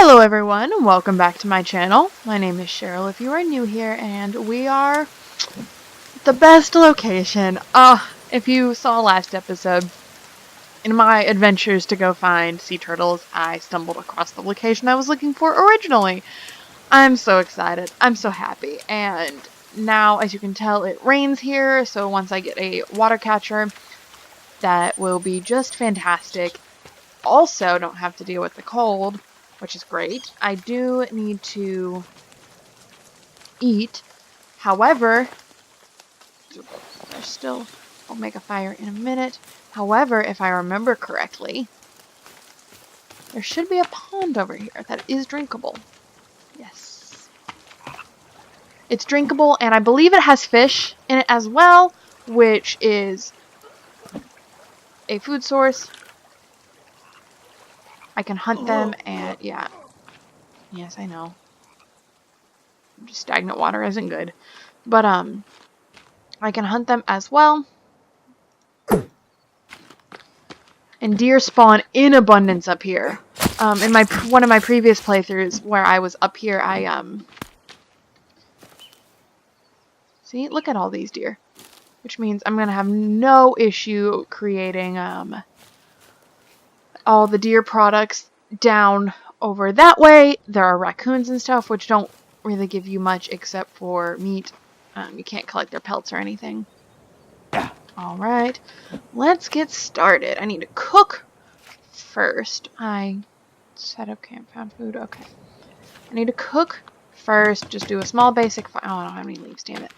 Hello everyone, and welcome back to my channel. My name is Cheryl if you are new here, and we are the best location. If you saw last episode, in my adventures to go find sea turtles, I stumbled across the location I was looking for originally. I'm so excited. I'm so happy. And now, as you can tell, it rains here, so once I get a water catcher, that will be just fantastic. Also, don't have to deal with the cold, which is great. I do need to eat. However, there's still... I'll make a fire in a minute. However, if I remember correctly, there should be a pond over here that is drinkable. Yes. It's drinkable, and I believe it has fish in it as well, which is a food source. I can hunt them, and yeah. Yes, I know. Just stagnant water isn't good. But, I can hunt them as well. And deer spawn in abundance up here. In one of my previous playthroughs where I was up here, see, look at all these deer. Which means I'm gonna have no issue creating, all the deer products down over that way. There are raccoons and stuff, which don't really give you much except for meat. You can't collect their pelts or anything. Alright, let's get started. I need to cook first. I set up camp, found food. Okay. I need to cook first. Just do a small basic fire. Oh, I don't have any leaves, damn it.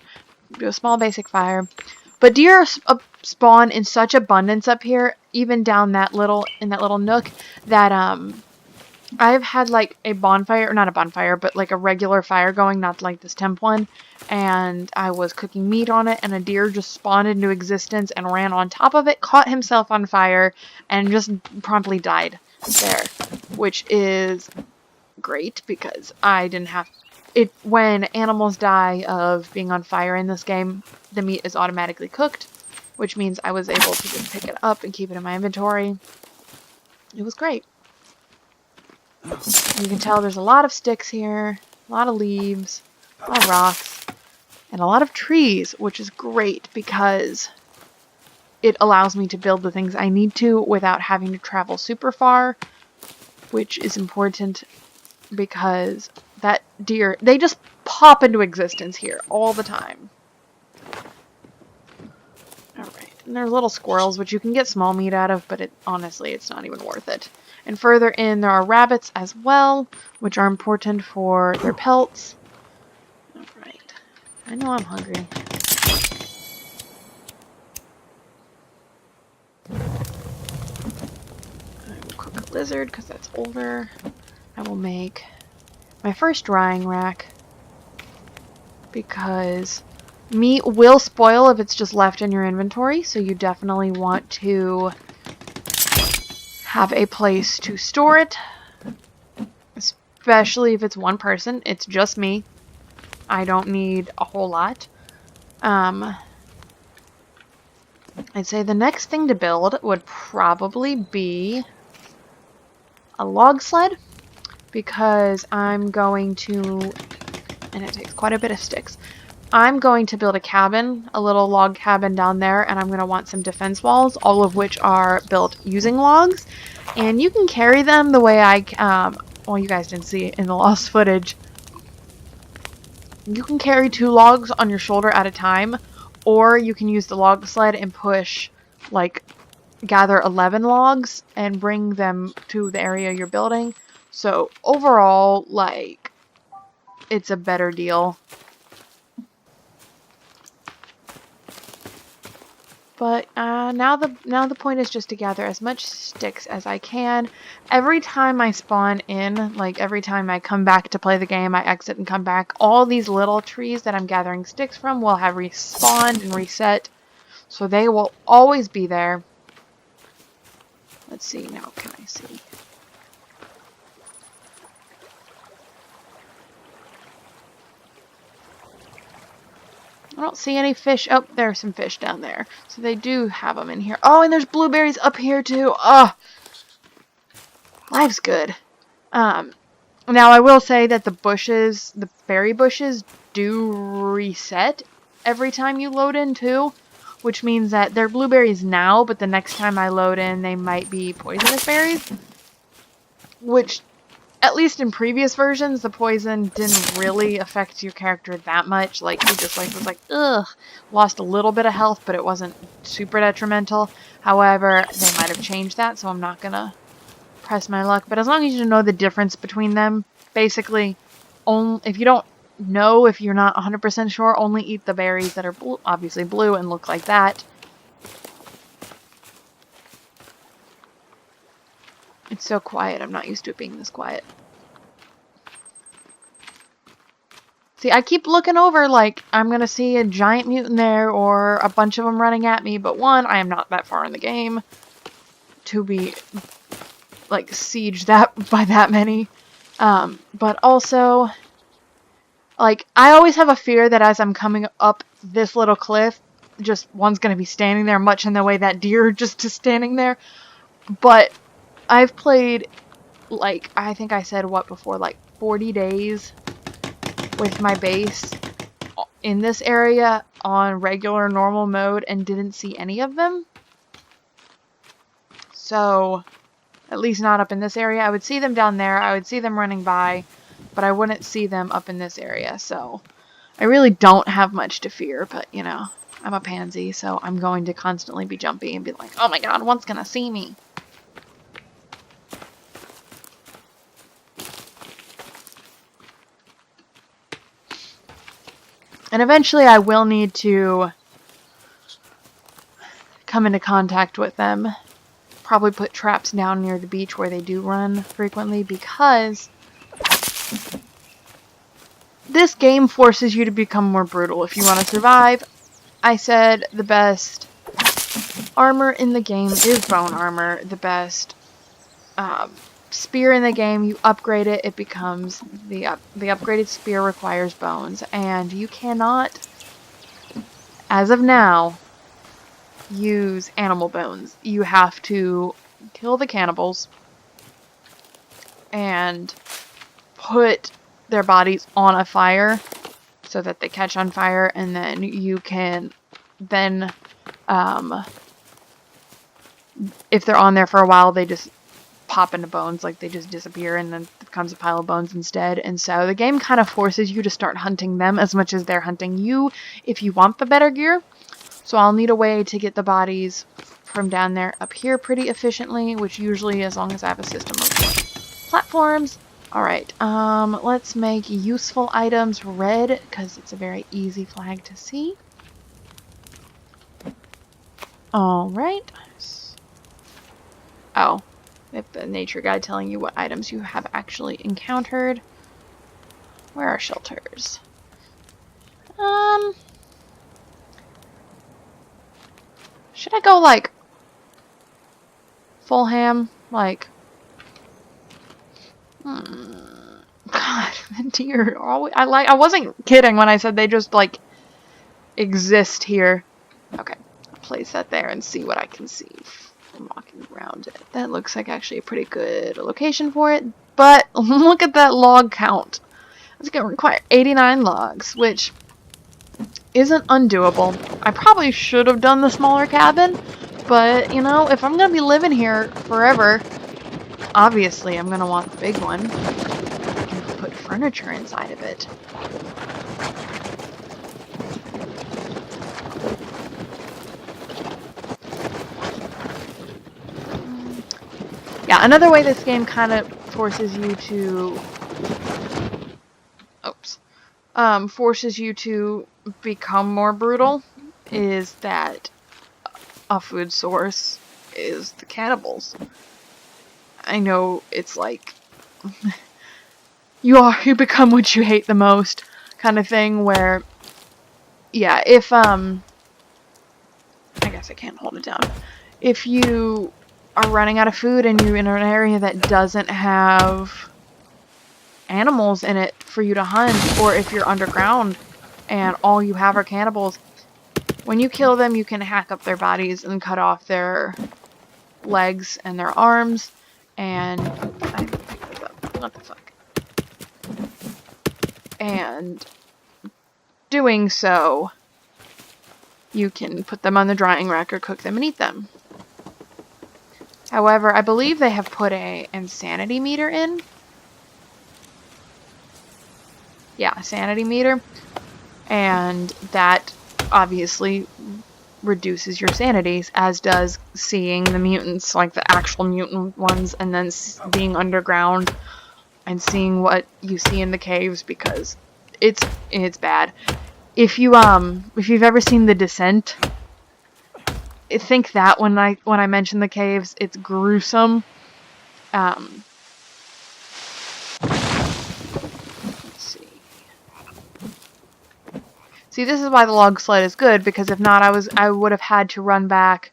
Do a small basic fire. But deer spawn in such abundance up here, even down that little nook, that I've had like a bonfire, or not a bonfire, but like a regular fire going, not like this temp one, and I was cooking meat on it, and a deer just spawned into existence and ran on top of it, caught himself on fire, and just promptly died there, which is great because I didn't have it. When animals die of being on fire in this game, the meat is automatically cooked, which means I was able to just pick it up and keep it in my inventory. It was great. You can tell there's a lot of sticks here, a lot of leaves, a lot of rocks, and a lot of trees, which is great because it allows me to build the things I need to without having to travel super far, which is important because that deer, they just pop into existence here all the time. Alright, and there's little squirrels, which you can get small meat out of, but honestly, it's not even worth it. And further in, there are rabbits as well, which are important for their pelts. Alright. I know I'm hungry. I will cook a lizard, because that's older. I will make my first drying rack, because meat will spoil if it's just left in your inventory, so you definitely want to have a place to store it, especially if it's one person. It's just me. I don't need a whole lot. I'd say the next thing to build would probably be a log sled, because I'm going to, and it takes quite a bit of sticks, I'm going to build a cabin, a little log cabin down there, and I'm going to want some defense walls, all of which are built using logs. And you can carry them the way well, you guys didn't see it in the lost footage. You can carry 2 logs on your shoulder at a time, or you can use the log sled and push, like, gather 11 logs and bring them to the area you're building. So overall, like, it's a better deal. But now the point is just to gather as much sticks as I can. Every time I spawn in, like every time I come back to play the game, I exit and come back, all these little trees that I'm gathering sticks from will have respawned and reset. So they will always be there. Let's see, now can I see? I don't see any fish. Oh, there's some fish down there. So they do have them in here. Oh, and there's blueberries up here too. Oh, life's good. Now, I will say that the bushes, the berry bushes, do reset every time you load in, too. Which means that they're blueberries now, but the next time I load in, they might be poisonous berries. Which, at least in previous versions, the poison didn't really affect your character that much. Like, he just was like, ugh, lost a little bit of health, but it wasn't super detrimental. However, they might have changed that, so I'm not gonna press my luck. But as long as you know the difference between them, basically, if you don't know, if you're not 100% sure, only eat the berries that are obviously blue and look like that. It's so quiet. I'm not used to it being this quiet. See, I keep looking over like I'm going to see a giant mutant there or a bunch of them running at me, but one, I am not that far in the game to be like sieged by that many. But also, like, I always have a fear that as I'm coming up this little cliff, just one's going to be standing there, much in the way that deer just is standing there. But I've played, like, I think I said, what before, like 40 days with my base in this area on regular normal mode and didn't see any of them. So, at least not up in this area. I would see them down there, I would see them running by, but I wouldn't see them up in this area. So, I really don't have much to fear, but, you know, I'm a pansy, so I'm going to constantly be jumpy and be like, oh my god, one's gonna see me. And eventually I will need to come into contact with them. Probably put traps down near the beach where they do run frequently, because this game forces you to become more brutal if you want to survive. I said the best armor in the game is bone armor. The best spear in the game, you upgrade it, it becomes the upgraded spear requires bones, and you cannot, as of now, use animal bones. You have to kill the cannibals and put their bodies on a fire so that they catch on fire, and then you can if they're on there for a while, they just pop into bones, like they just disappear, and then it becomes a pile of bones instead. And so the game kind of forces you to start hunting them as much as they're hunting you if you want the better gear. So I'll need a way to get the bodies from down there up here pretty efficiently, which usually, as long as I have a system of platforms. Alright, let's make useful items red, because it's a very easy flag to see. Alright. Oh, the nature guide telling you what items you have actually encountered. Where are shelters? Should I go like full ham? Like, God, deer. I wasn't kidding when I said they just like exist here. Okay, I'll place that there and see what I can see from walking around it. That looks like actually a pretty good location for it. But look at that log count. It's going to require 89 logs, which isn't undoable. I probably should have done the smaller cabin, but, you know, if I'm going to be living here forever, obviously I'm going to want the big one. I can put furniture inside of it. Yeah, another way this game kind of forces you to... forces you to become more brutal is that a food source is the cannibals. I know it's like you become what you hate the most kind of thing, where yeah, if I guess I can't hold it down. If you are running out of food and you're in an area that doesn't have animals in it for you to hunt, or if you're underground and all you have are cannibals, when you kill them you can hack up their bodies and cut off their legs and their arms, and I didn't pick this up. What the fuck? and doing so, you can put them on the drying rack or cook them and eat them. However, I believe they have put a insanity meter in. Yeah, a sanity meter. And that obviously reduces your sanities, as does seeing the mutants, like the actual mutant ones, and then being underground and seeing what you see in the caves, because it's bad. If you've ever seen The Descent, I think that when I mentioned the caves, it's gruesome. Let's see. See, this is why the log sled is good, because if not, I would have had to run back,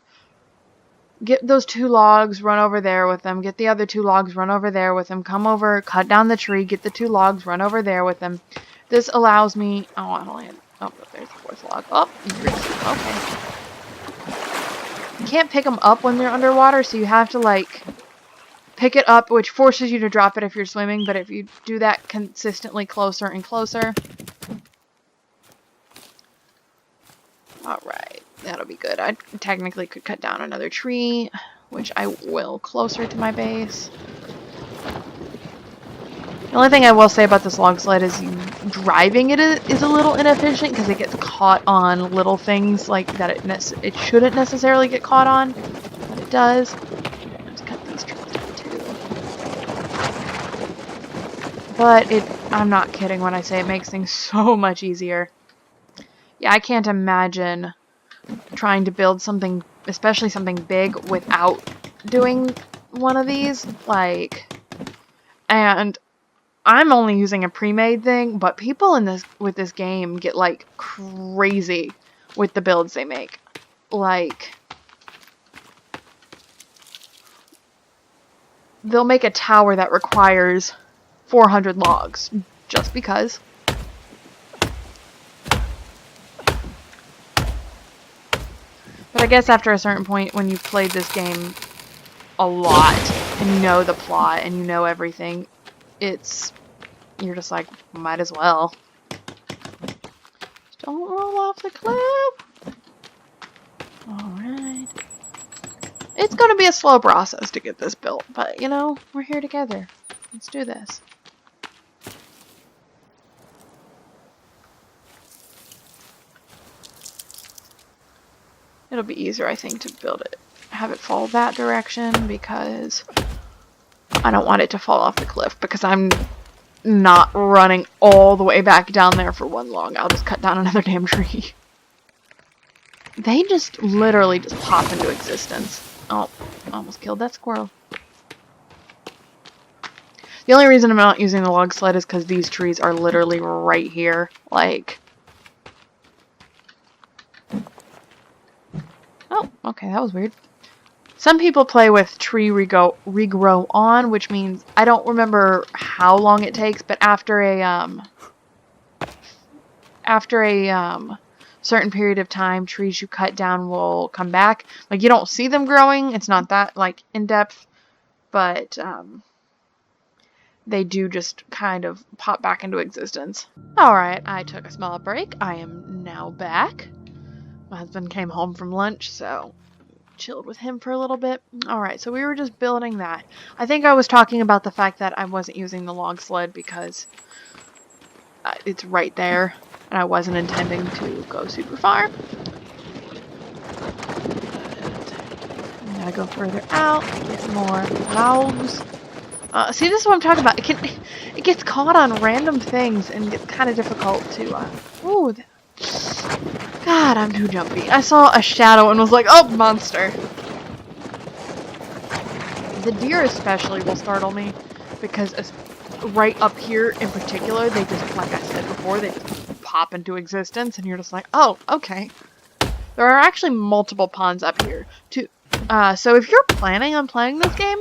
get those 2 logs, run over there with them, get the other 2 logs, run over there with them, come over, cut down the tree, get the 2 logs, run over there with them. This allows me... Oh, I don't land. Oh, there's the 4th log. Oh, okay. You can't pick them up when they're underwater, so you have to, like, pick it up, which forces you to drop it if you're swimming, but if you do that consistently closer and closer... Alright, that'll be good. I technically could cut down another tree, which I will closer to my base. The only thing I will say about this log sled is driving it is a little inefficient, because it gets caught on little things like that it shouldn't necessarily get caught on, but it does. Let's cut these trees down too. But I'm not kidding when I say it makes things so much easier. Yeah, I can't imagine trying to build something, especially something big, without doing one of these. And I'm only using a pre-made thing, but people with this game get like crazy with the builds they make. Like, they'll make a tower that requires 400 logs just because. But I guess after a certain point, when you've played this game a lot, and you know the plot, and you know everything, you're just like, might as well. Just don't roll off the cliff! Alright. It's gonna be a slow process to get this built, but, you know, we're here together. Let's do this. It'll be easier, I think, to build it, have it fall that direction, because I don't want it to fall off the cliff, because I'm not running all the way back down there for one log. I'll just cut down another damn tree. They just literally just pop into existence. Oh, almost killed that squirrel. The only reason I'm not using the log sled is because these trees are literally right here. Like... Oh, okay, that was weird. Some people play with tree regrow on, which means I don't remember how long it takes, but after a certain period of time, trees you cut down will come back. Like, you don't see them growing. It's not that like in depth, but they do just kind of pop back into existence. All right, I took a small break. I am now back. My husband came home from lunch, so chilled with him for a little bit. Alright, so we were just building that. I think I was talking about the fact that I wasn't using the log sled because it's right there, and I wasn't intending to go super far. I'm gonna go further out, get more logs. See, this is what I'm talking about. It gets caught on random things, and it's kind of difficult to, ooh, God, I'm too jumpy. I saw a shadow and was like, oh, monster. The deer especially will startle me because right up here in particular, they just, like I said before, they just pop into existence and you're just like, oh, okay. There are actually multiple ponds up here too. So if you're planning on playing this game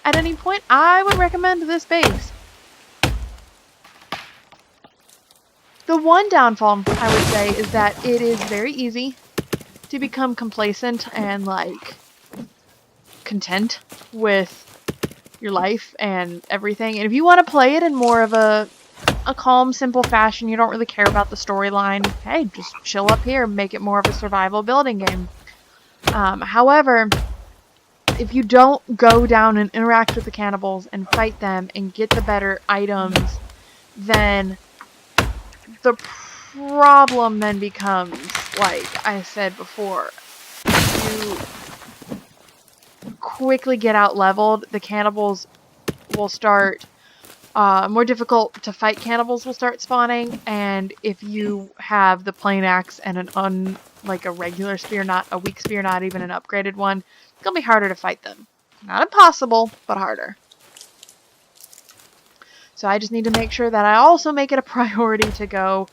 at any point, I would recommend this base. The one downfall, I would say, is that it is very easy to become complacent and, like, content with your life and everything. And if you want to play it in more of a a calm, simple fashion. You don't really care about the storyline. Hey, just chill up here, make it more of a survival building game. However, if you don't go down and interact with the cannibals and fight them and get the better items, then the problem then becomes, like I said before, you quickly get out leveled. The cannibals will start, more difficult to fight cannibals will start spawning, and if you have the plain axe and like a regular spear, not a weak spear, not even an upgraded one, it's gonna be harder to fight them. Not impossible, but harder. So I just need to make sure that I also make it a priority to go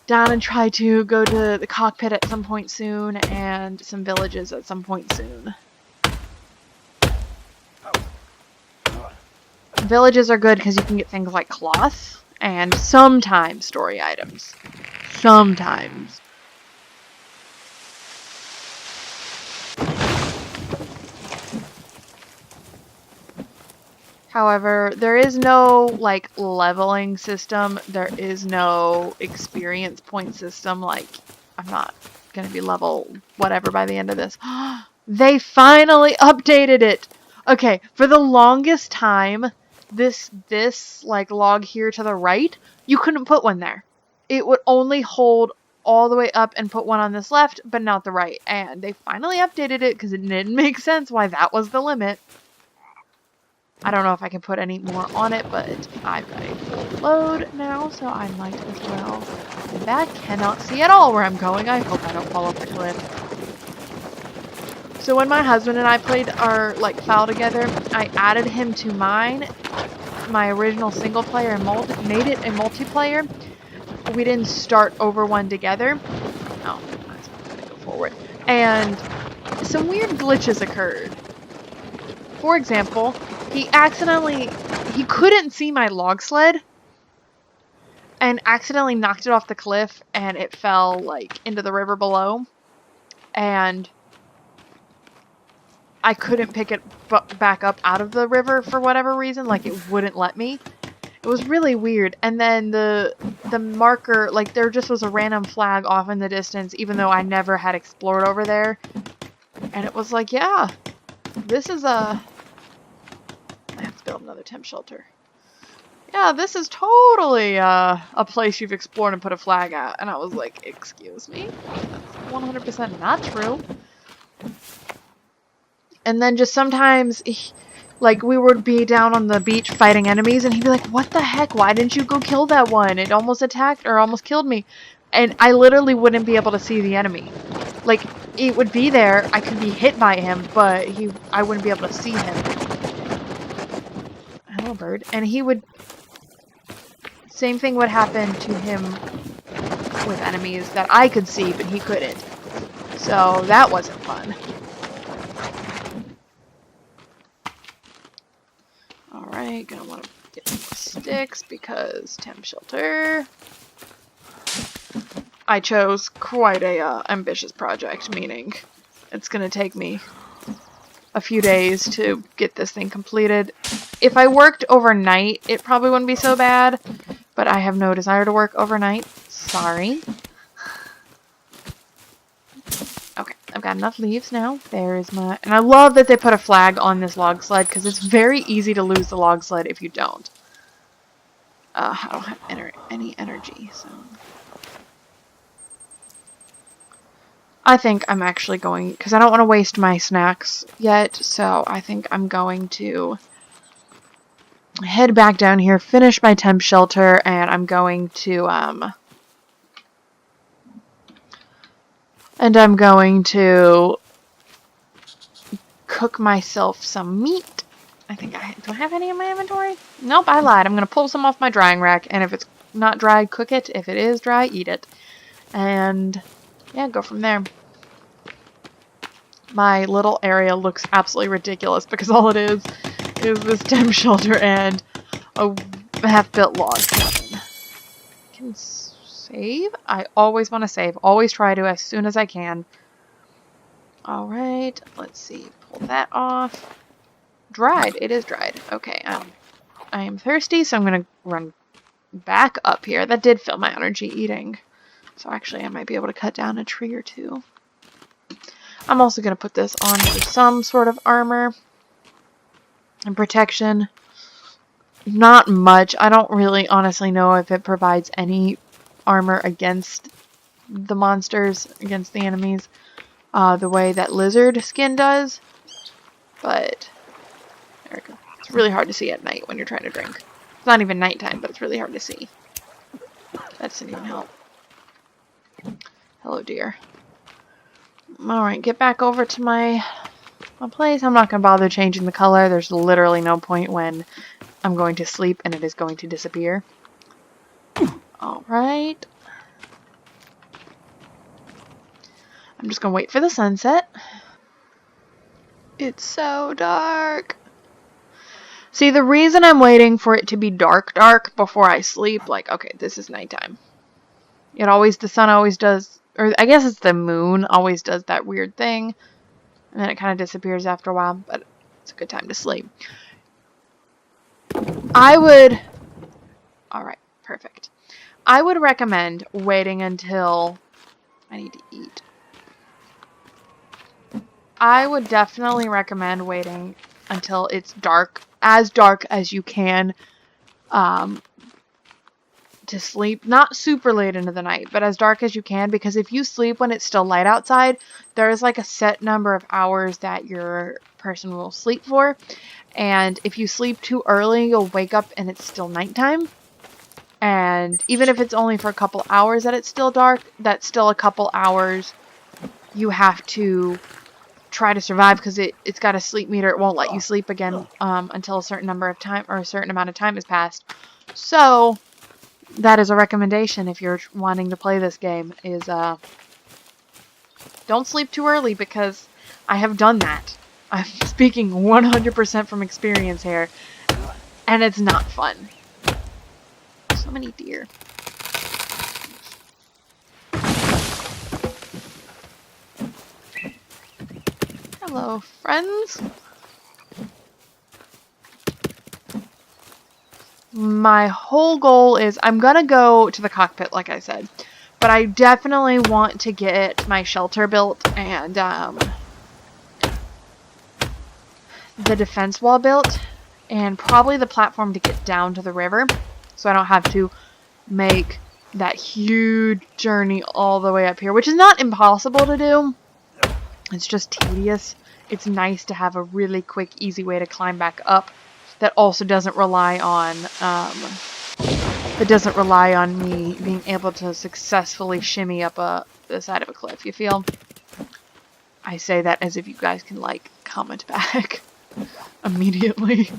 down and try to go to the cockpit at some point soon, and some villages at some point soon. Villages are good because you can get things like cloth and sometimes story items. Sometimes. However, there is no, like, leveling system. There is no experience point system. Like, I'm not going to be level whatever by the end of this. They finally updated it! Okay, for the longest time, this like, log here to the right, you couldn't put one there. It would only hold all the way up and put one on this left, but not the right. And they finally updated it because it didn't make sense why that was the limit. I don't know if I can put any more on it, but I've got a full load now, so I might as well. That cannot see at all where I'm going. I hope I don't fall off the cliff. So when my husband and I played our, like, file together, I added him to my original single player and made it a multiplayer. We didn't start over one together. Oh, I'm gonna go forward. And some weird glitches occurred. For example, he couldn't see my log sled and accidentally knocked it off the cliff, and it fell, like, into the river below. And I couldn't pick it back up out of the river for whatever reason. Like, it wouldn't let me. It was really weird. And then the marker, like, there just was a random flag off in the distance, even though I never had explored over there. And it was like, yeah, this is I have to build another temp shelter. Yeah, this is totally a place you've explored and put a flag at. And I was like, excuse me? That's 100% not true. And then just sometimes, like, we would be down on the beach fighting enemies, and he'd be like, what the heck? Why didn't you go kill that one? It almost attacked or almost killed me. And I literally wouldn't be able to see the enemy. Like, it would be there. I could be hit by him, but I wouldn't be able to see him. Hello, bird. And he would... Same thing would happen to him with enemies that I could see, but he couldn't. So that wasn't fun. Alright, gonna want to get some more sticks because temp shelter. I chose quite a ambitious project, meaning it's gonna take me a few days to get this thing completed. If I worked overnight, it probably wouldn't be so bad, but I have no desire to work overnight. Sorry. Okay, I've got enough leaves now. There's my... And I love that they put a flag on this log sled, because it's very easy to lose the log sled if you don't. I don't have any energy, so... I think I'm actually going... Because I don't want to waste my snacks yet, so I think I'm going to head back down here, finish my temp shelter, and I'm going to, cook myself some meat. I think do I have any in my inventory? Nope, I lied. I'm going to pull some off my drying rack, and if it's not dry, cook it. If it is dry, eat it. And yeah, go from there. My little area looks absolutely ridiculous because all it is this temp shelter and a half-built log cabin. I can save? I always want to save. Always try to as soon as I can. Alright, let's see. Pull that off. Dried. It is dried. Okay, I am thirsty, so I'm going to run back up here. That did fill my energy eating. So actually I might be able to cut down a tree or two. I'm also going to put this on for some sort of armor and protection. Not much. I don't really honestly know if it provides any armor against the monsters, against the enemies, the way that lizard skin does. But there we go. It's really hard to see at night when you're trying to drink. It's not even nighttime, but it's really hard to see. That doesn't even help. Hello, dear. Alright, get back over to my place. I'm not going to bother changing the color. There's literally no point when I'm going to sleep and it is going to disappear. Alright. I'm just going to wait for the sunset. It's so dark. See, the reason I'm waiting for it to be dark before I sleep, like, okay, this is nighttime. The sun always does, or I guess it's the moon always does that weird thing. And then it kind of disappears after a while, but it's a good time to sleep. Alright, perfect. I would recommend waiting until I need to eat. I would definitely recommend waiting until it's dark as you can, to sleep. Not super late into the night, but as dark as you can, because if you sleep when it's still light outside, there is like a set number of hours that your person will sleep for. And if you sleep too early, you'll wake up and it's still nighttime. And even if it's only for a couple hours that it's still dark, that's still a couple hours you have to try to survive, because it's got a sleep meter. It won't let you sleep again until a certain number of time, or a certain amount of time has passed. So that is a recommendation if you're wanting to play this game, is don't sleep too early, because I have done that. I'm speaking 100% from experience here, and it's not fun. So many deer. Hello, friends. My whole goal is I'm gonna go to the cockpit, like I said, but I definitely want to get my shelter built and the defense wall built, and probably the platform to get down to the river, so I don't have to make that huge journey all the way up here, which is not impossible to do. It's just tedious. It's nice to have a really quick, easy way to climb back up that also doesn't rely on me being able to successfully shimmy up the side of a cliff. You feel? I say that as if you guys can, like, comment back immediately.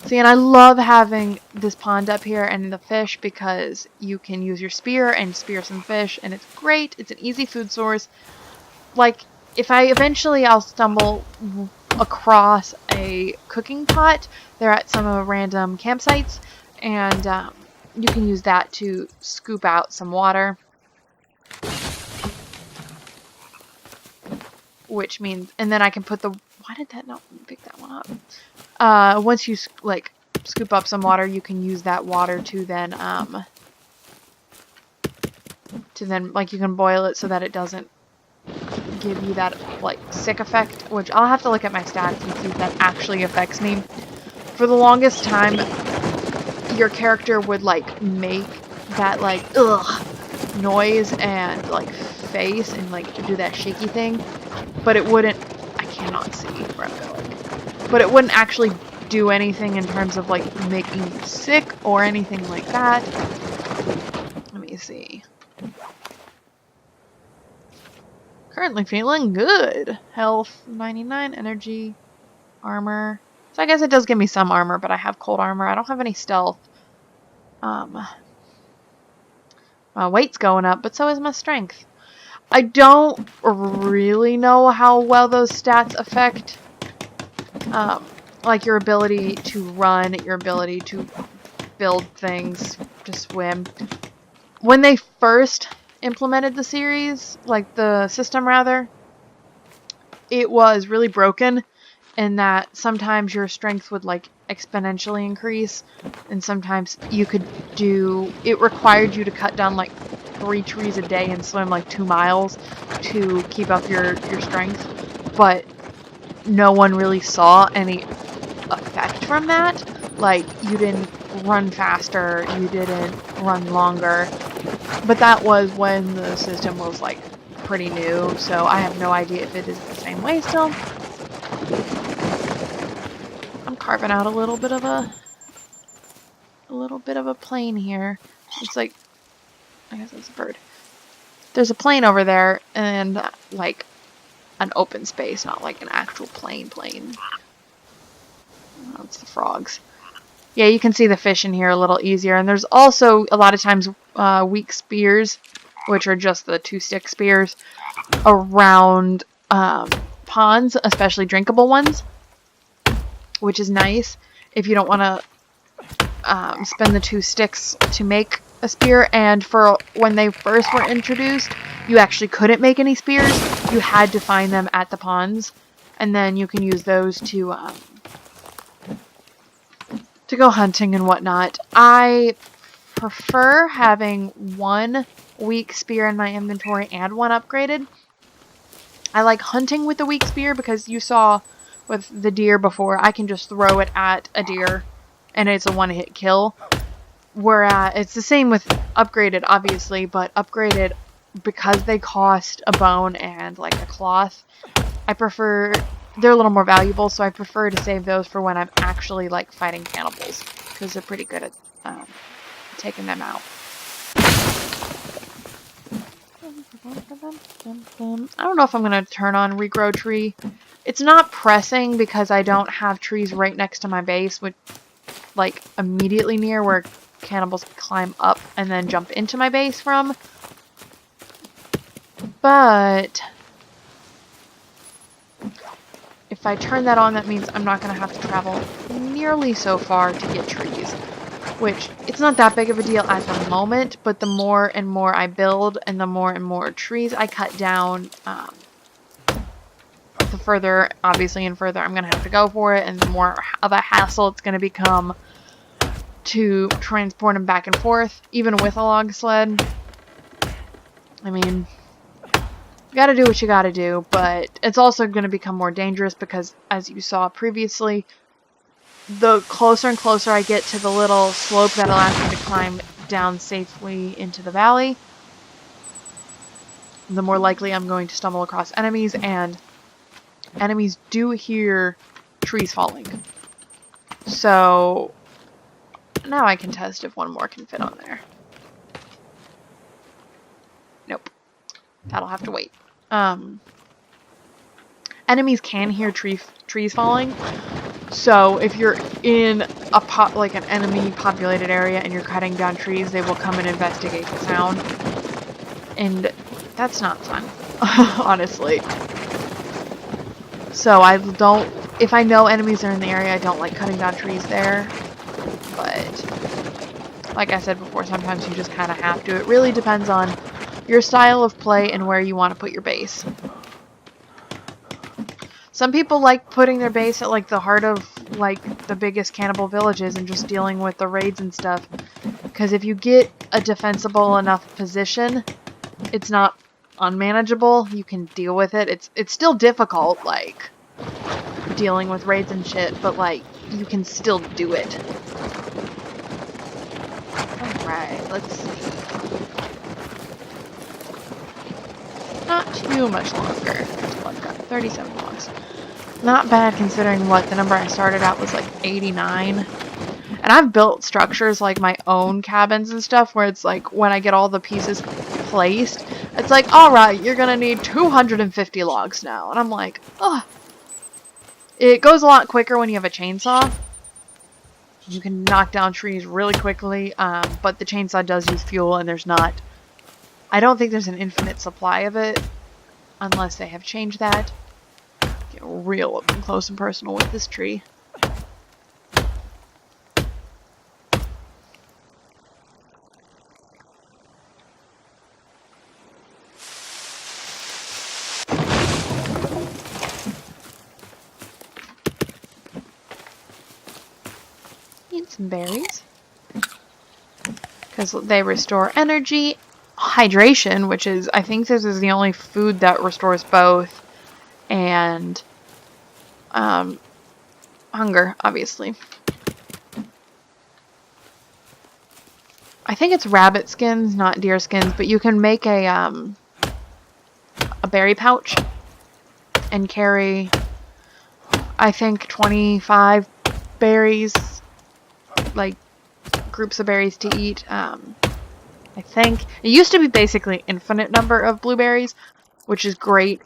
See, and I love having this pond up here and the fish, because you can use your spear and spear some fish, and it's great. It's an easy food source. Like, if I'll stumble across a cooking pot, they're at some of the random campsites, and you can use that to scoop out some water. Which means, and then I can put why did that not pick that one up? Once you, like, scoop up some water, you can use that water to then, like, you can boil it so that it doesn't give you that, like, sick effect, which I'll have to look at my stats and see if that actually affects me. For the longest time, your character would, like, make that, like, ugh noise and, like, face and, like, do that shaky thing, but it wouldn't, I cannot see where I'm going, but it wouldn't actually do anything in terms of, like, making you sick or anything like that. Let me see. Currently feeling good. Health 99, energy, armor. So I guess it does give me some armor, but I have cold armor. I don't have any stealth. My weight's going up, but so is my strength. I don't really know how well those stats affect, like, your ability to run, your ability to build things, to swim. When they first implemented the series, like the system rather, it was really broken, in that sometimes your strength would like exponentially increase, and sometimes you could do, it required you to cut down like 3 trees a day and swim like 2 miles to keep up your strength, but no one really saw any effect from that. Like, you didn't run faster, you didn't run longer, but that was when the system was like pretty new, so I have no idea if it is the same way still. I'm carving out a little bit of a plane here. It's like, I guess it's a bird. There's a plane over there and like an open space, not like an actual plane. Oh, it's the frogs. Yeah, you can see the fish in here a little easier, and there's also a lot of times weak spears, which are just the 2-stick spears, around ponds, especially drinkable ones, which is nice if you don't want to spend the 2 sticks to make a spear. And for when they first were introduced, you actually couldn't make any spears. You had to find them at the ponds, and then you can use those to go hunting and whatnot. I prefer having 1 weak spear in my inventory and 1 upgraded. I like hunting with the weak spear because you saw with the deer before, I can just throw it at a deer and it's a 1-hit kill. Whereas it's the same with upgraded, obviously, but upgraded, because they cost a bone and like a cloth, I prefer, they're a little more valuable, so I prefer to save those for when I'm actually like fighting cannibals, because they're pretty good at taking them out. I don't know if I'm going to turn on regrow tree. It's not pressing because I don't have trees right next to my base, which like immediately near where cannibals climb up and then jump into my base from. But if I turn that on, that means I'm not going to have to travel nearly so far to get trees, which it's not that big of a deal at the moment, but the more and more I build and the more and more trees I cut down, the further, obviously, and further I'm going to have to go for it, and the more of a hassle it's going to become to transport them back and forth, even with a log sled. I mean, you gotta do what you gotta do, but it's also going to become more dangerous because, as you saw previously, the closer and closer I get to the little slope that allows me to climb down safely into the valley, the more likely I'm going to stumble across enemies, and enemies do hear trees falling. So now I can test if 1 more can fit on there. Nope. That'll have to wait. Enemies can hear trees falling. So if you're in a like an enemy populated area and you're cutting down trees, they will come and investigate the sound. And that's not fun, honestly. So I don't, if I know enemies are in the area, I don't like cutting down trees there. But like I said before, sometimes you just kind of have to. It really depends on your style of play and where you want to put your base. Some people like putting their base at like the heart of like the biggest cannibal villages and just dealing with the raids and stuff. Because if you get a defensible enough position, it's not unmanageable. You can deal with it. It's still difficult, like dealing with raids and shit, but like you can still do it. Alright, let's see. Not too much longer. I've got 37 logs. Not bad considering what the number I started out was like 89. And I've built structures like my own cabins and stuff where it's like when I get all the pieces placed, it's like, alright, you're gonna need 250 logs now. And I'm like, ugh. It goes a lot quicker when you have a chainsaw. You can knock down trees really quickly, but the chainsaw does use fuel, and there's not... I don't think there's an infinite supply of it, unless they have changed that. Get real up and close and personal with this tree. Eat some berries. Because they restore energy, hydration, which is, I think this is the only food that restores both, and hunger, obviously. I think it's rabbit skins, not deer skins, but you can make a berry pouch and carry, I think, 25 berries, like groups of berries to eat. I think it used to be basically infinite number of blueberries, which is great,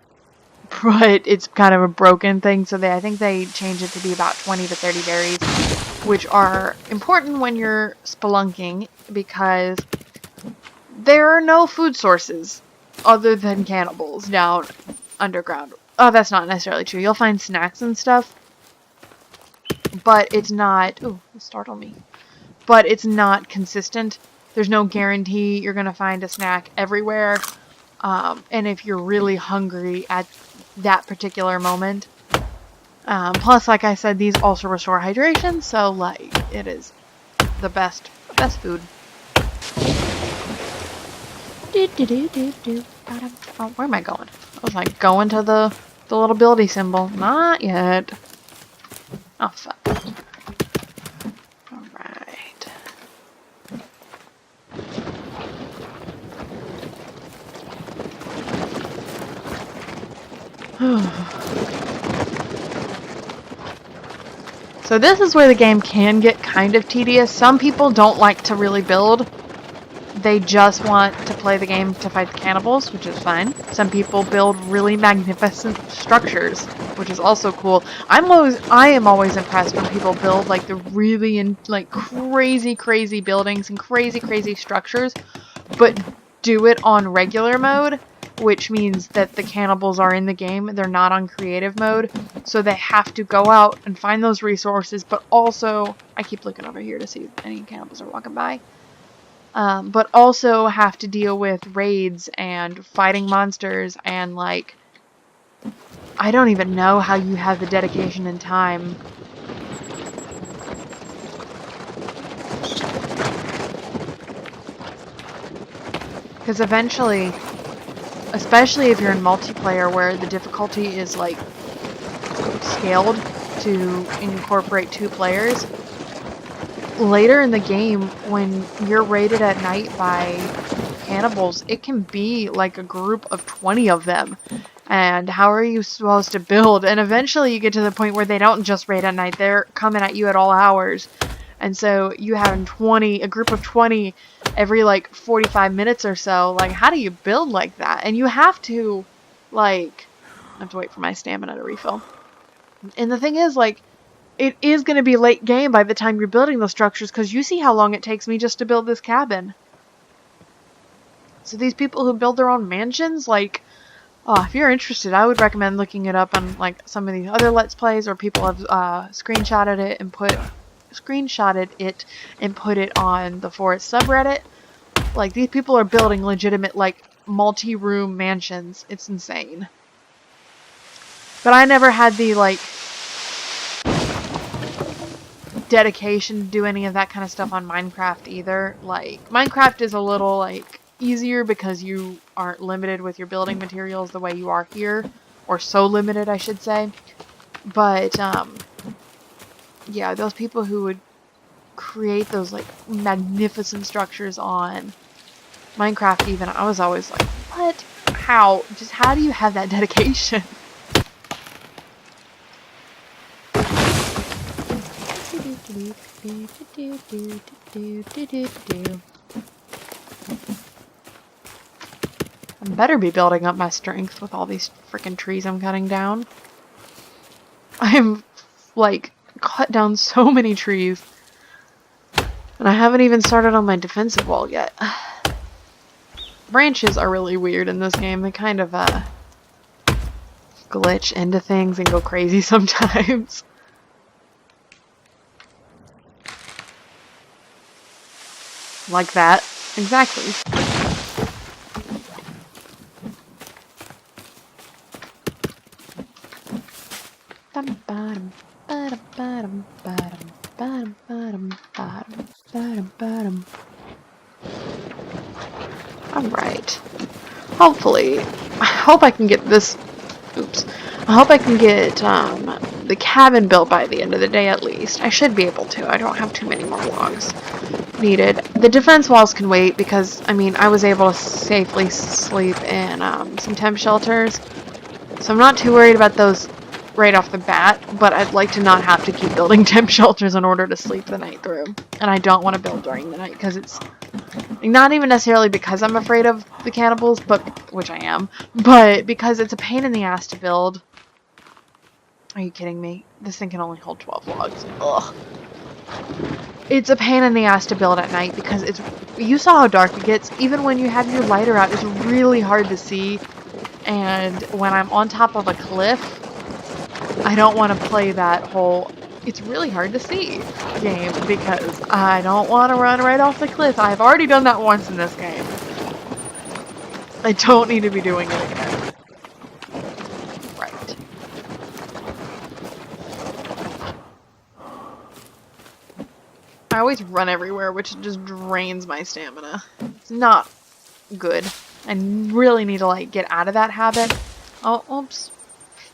but it's kind of a broken thing. So I think they changed it to be about 20 to 30 berries, which are important when you're spelunking because there are no food sources other than cannibals down underground. Oh, that's not necessarily true. You'll find snacks and stuff, but it's not... Ooh, it startled me. But it's not consistent. There's no guarantee you're going to find a snack everywhere. And if you're really hungry at that particular moment. Plus, like I said, these also restore hydration, so like it is the best food. Oh, where am I going? I was like going to the little building symbol. Not yet. Oh fuck. Alright. So this is where the game can get kind of tedious. Some people don't like to really build. They just want to play the game to fight the cannibals, which is fine. Some people build really magnificent structures, which is also cool. I am always impressed when people build like the really crazy buildings and crazy structures, but do it on regular mode, which means that the cannibals are in the game. They're not on creative mode, so they have to go out and find those resources, but also, I keep looking over here to see if any cannibals are walking by. But also have to deal with raids and fighting monsters and like, I don't even know how you have the dedication and time. Because eventually, especially if you're in multiplayer where the difficulty is like scaled to incorporate 2 players, later in the game, when you're raided at night by cannibals, it can be like a group of 20 of them. And how are you supposed to build? And eventually you get to the point where they don't just raid at night, they're coming at you at all hours. And so you have a group of 20 every like 45 minutes or so. Like, how do you build like that? And you have to, like, I have to wait for my stamina to refill. And the thing is, like, it is going to be late game by the time you're building those structures, because you see how long it takes me just to build this cabin. So these people who build their own mansions, like, oh, if you're interested, I would recommend looking it up on like some of these other Let's Plays, or people have screenshotted it and put it on the Forest subreddit. Like, these people are building legitimate, like, multi-room mansions. It's insane. But I never had the, like, dedication to do any of that kind of stuff on Minecraft either. Like, Minecraft is a little, like, easier because you aren't limited with your building materials the way you are here. Or so limited, I should say. But, yeah, those people who would create those, like, magnificent structures on Minecraft even, I was always like, what? How? Just how do you have that dedication? I better be building up my strength with all these freaking trees I'm cutting down. I'm, like, cut down so many trees. And I haven't even started on my defensive wall yet. Branches are really weird in this game. They kind of, glitch into things and go crazy sometimes. Like that. Exactly. Alright. Hopefully, I hope I can get this. Oops. I hope I can get the cabin built by the end of the day at least. I should be able to. I don't have too many more logs needed. The defense walls can wait because, I mean, I was able to safely sleep in some temp shelters. So I'm not too worried about those right off the bat, but I'd like to not have to keep building temp shelters in order to sleep the night through. And I don't want to build during the night because it's not even necessarily because I'm afraid of the cannibals, but which I am, but because it's a pain in the ass to build. Are you kidding me? This thing can only hold 12 logs. Ugh. It's a pain in the ass to build at night because it's, you saw how dark it gets. Even when you have your lighter out, it's really hard to see. And when I'm on top of a cliff, I don't want to play that whole, it's really hard to see game because I don't want to run right off the cliff. I've already done that once in this game. I don't need to be doing it again. Right. I always run everywhere, which just drains my stamina. It's not good. I really need to, like, get out of that habit. Oh, oops.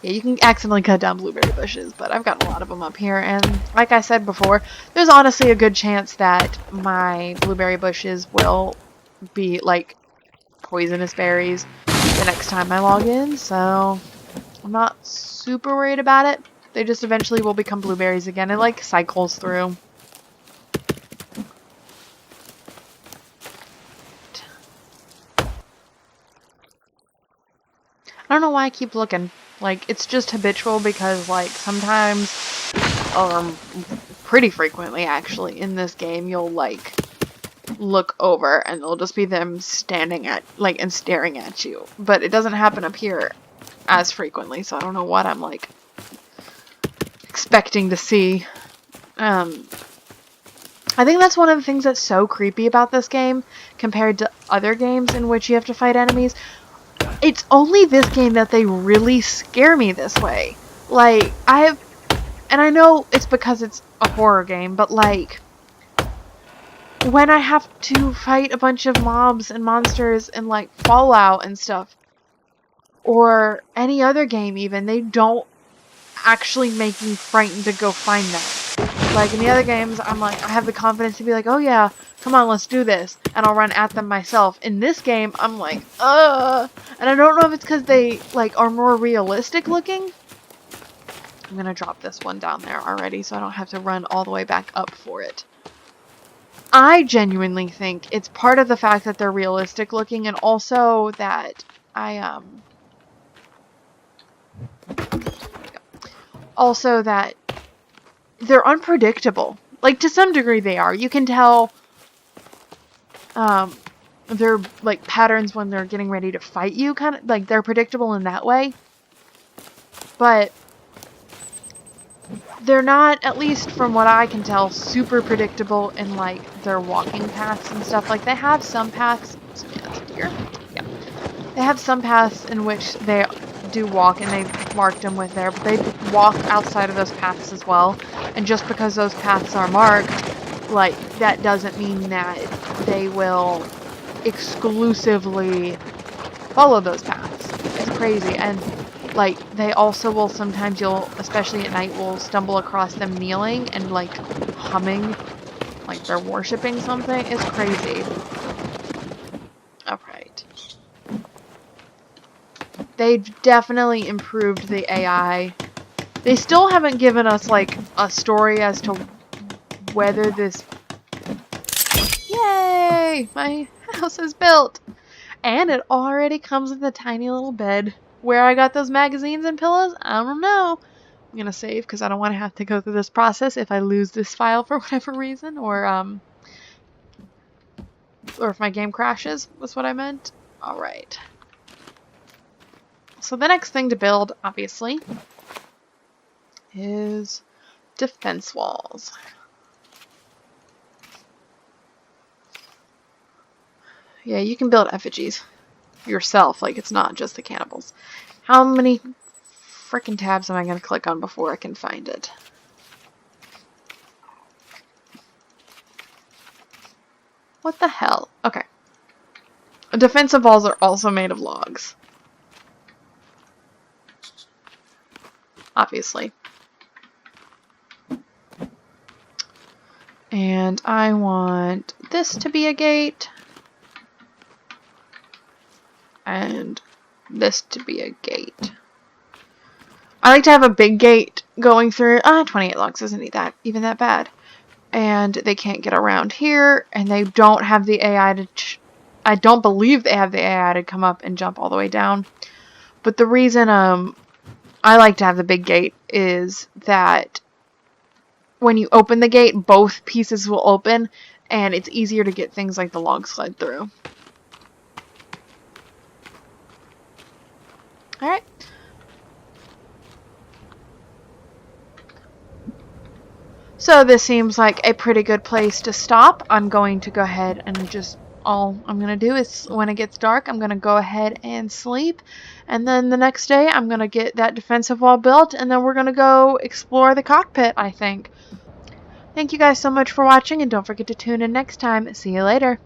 Yeah, you can accidentally cut down blueberry bushes, but I've got a lot of them up here, and like I said before, there's honestly a good chance that my blueberry bushes will be, like, poisonous berries the next time I log in, so I'm not super worried about it. They just eventually will become blueberries again. It, like, cycles through. I don't know why I keep looking. Like, it's just habitual because, like, sometimes, pretty frequently, actually, in this game, you'll, like, look over and it'll just be them standing at, like, and staring at you. But it doesn't happen up here as frequently, so I don't know what I'm, like, expecting to see. I think that's one of the things that's so creepy about this game compared to other games in which you have to fight enemies. It's only this game that they really scare me this way. Like, and I know it's because it's a horror game, but like, when I have to fight a bunch of mobs and monsters in like Fallout and stuff, or any other game even, they don't actually make me frightened to go find them. Like in the other games, I'm like, I have the confidence to be like, oh yeah, come on, let's do this, and I'll run at them myself. In this game, I'm like, and I don't know if it's because they, like, are more realistic looking. I'm gonna drop this one down there already so I don't have to run all the way back up for it. I genuinely think it's part of the fact that they're realistic looking, and also that they're unpredictable. Like, to some degree they are. You can tell they're like patterns when they're getting ready to fight you, kind of like they're predictable in that way. But they're not, at least from what I can tell, super predictable in like their walking paths and stuff. Like they have some paths, here. Yeah. They have some paths in which they do walk, and they've marked them with there, but they walk outside of those paths as well. And just because those paths are marked, like, that doesn't mean that they will exclusively follow those paths. It's crazy. And like, they also will sometimes, especially at night, will stumble across them kneeling and like humming, like they're worshipping something. It's crazy. Alright. They've definitely improved the AI. They still haven't given us like a story as to whether this... Yay! My house is built! And it already comes with a tiny little bed. Where I got those magazines and pillows, I don't know. I'm gonna save because I don't want to have to go through this process if I lose this file for whatever reason, or if my game crashes, was what I meant. Alright. So the next thing to build, obviously, is defense walls. Yeah, you can build effigies yourself, like it's not just the cannibals. How many freaking tabs am I going to click on before I can find it? What the hell? Okay. Defensive walls are also made of logs. Obviously. And I want this to be a gate. And this to be a gate. I like to have a big gate going through. 28 logs isn't even that bad. And they can't get around here. And they don't have the AI to... I don't believe they have the AI to come up and jump all the way down. But the reason I like to have the big gate is that when you open the gate, both pieces will open, and it's easier to get things like the log sled through. Alright. So this seems like a pretty good place to stop. I'm going to go ahead and just... all I'm going to do is, when it gets dark, I'm going to go ahead and sleep. And then the next day, I'm going to get that defensive wall built, and then we're going to go explore the cockpit, I think. Thank you guys so much for watching, and don't forget to tune in next time. See you later.